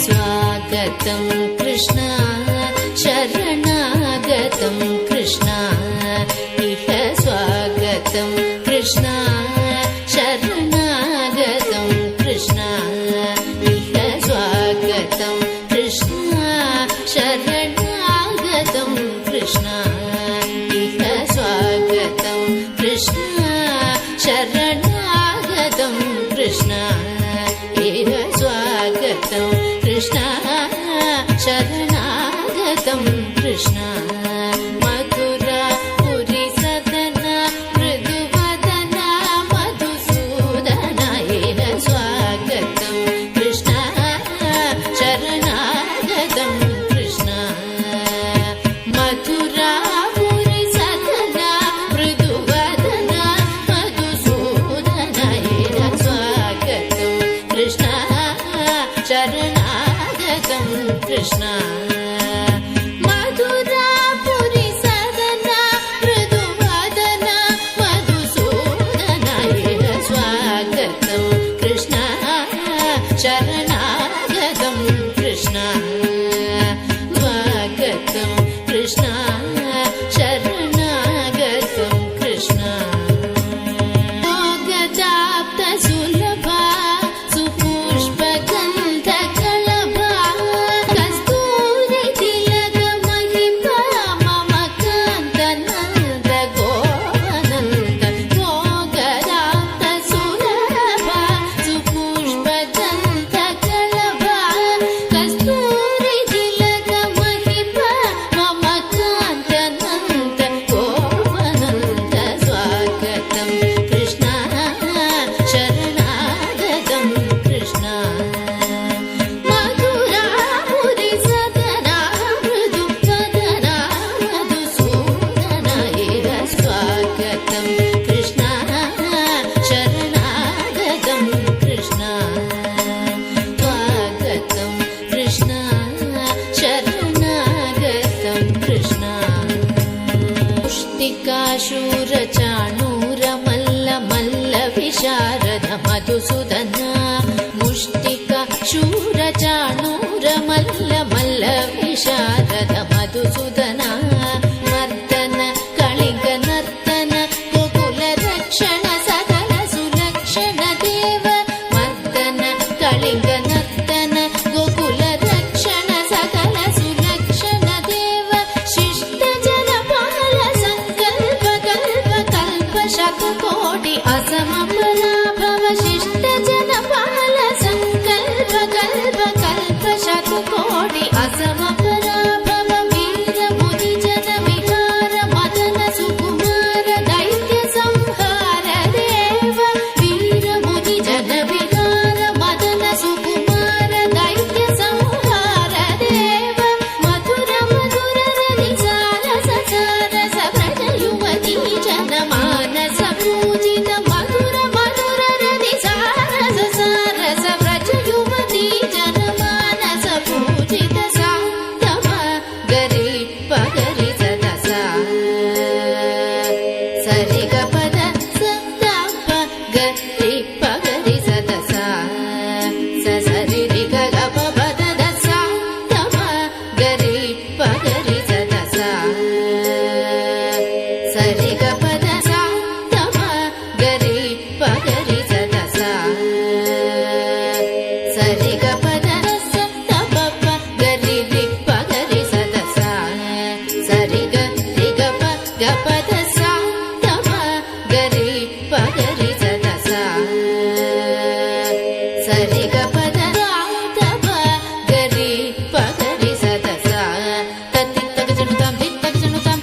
स्वागतं कृष्ण शरणागतं कृष्ण इह स्वागतं कृष्ण शरणागतं कृष्ण इह स्वागतं कृष्ण शरणागतं कृष्ण इह स्वागतं कृष्ण शरणागतं कृष्ण इह स्वागतं कृष्ण शरणागतं कृष्ण मथुरापुरी सदना मृदुवदना मधुसूदन इह स्वागतं कृष्ण शरणागतं कृष्ण मथुरापुरी सदना मृदुवदना मधुसूदन इह स्वागतं कृष्ण शरणागतं कृष्ण मधुरापुरी सदना मृदुवदना मधुसूदन इह स्वागतं कृष्ण शरणागतं कृष्ण स्वागतं कृष्ण शरणागतं कृष्ण गदाप्त सुलभा सुपुष्पगन्धकलभा कस्तूरी तिलक महिपा मम कान्तनन्द गोवनन्द गदाप्त सुलभा सुपुष्पगन्धकलभा कस्तूरी तिलक महिपा मम कान्तनन्द गोवनन्द स्वागतं कृष्ण शरणागतं कृष्ण मधुरापुरी सदना मृदुवदना मधुसूदन इह स्वागतं कृष्ण शरणागतं कृष्ण स्वागतं कृष्ण शरणागतं कृष्ण मुष्टिकाशूरचाणूरमल्ल मल्ल विशारद मधुसूदन मुष्टिकाशूरचाणूरमल्ल मल्ल विशारद मधुसूदन मर्दन कलिंग नर्तन गोकुल रक्षण सकल सुलक्षण देव मर्दन कलिंग नर्तन गोकुल रक्षण सकल सुलक्षण देव शिष्ट जनपाल संकल्प कल्प कल्प शतकोटि असम पराभव शिष्ट जनपाल संकल्प कल्प कल्प शतकोटि असम पराभव वीर मुनि जन विहार मदन सुकुमार दैत्य संहार देव वीर मुनि जन विहार मदन सुकुमार दैत्य संहार देव मधुर मधुर रनिसार ससारस व्रज युवती जन मानस पूजित मधुर मधुर रनिसार ससारस व्रज युवती जन मानस पूजित सातम गरी पगरि सदसा सरि ग पद सप्तप गरि पगरि सदसा सरि रि ग ग प पद दसा तम गरि पगरि सदसा सरि ग पद सा तम गरि पगरि सदसा सरि ग पद स तप प गरि रि पगरि सदसा सरि ग रि ग प ग पद सा तम गरि पगरि सदसा सरि ग पद रा तप गरि पगरि सदसा तति तक जनुतां धिक तक जनुतां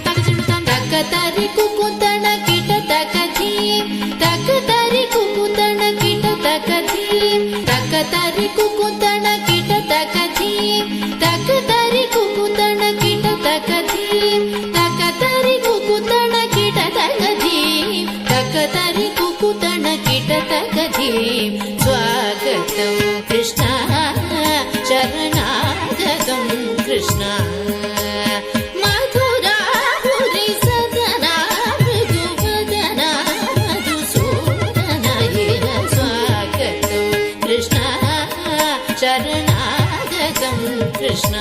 तक तरि कुकुतण कीट तक धीम तक तरि कुकुतण कीट तक धीम तक तरि कुकुतण कीट तक धीम तक तरि कुकुतण कीट तक धीम तक तरि कुकुतण कीट तक धीम तक तरि कुकुतण कीट तक धीम स्वागतं कृष्ण शरणागतं कृष्ण मधुरापुरी सदना मृदुवदना मधुसूदन इह स्वागतं कृष्ण शरणागतं కృష్ణ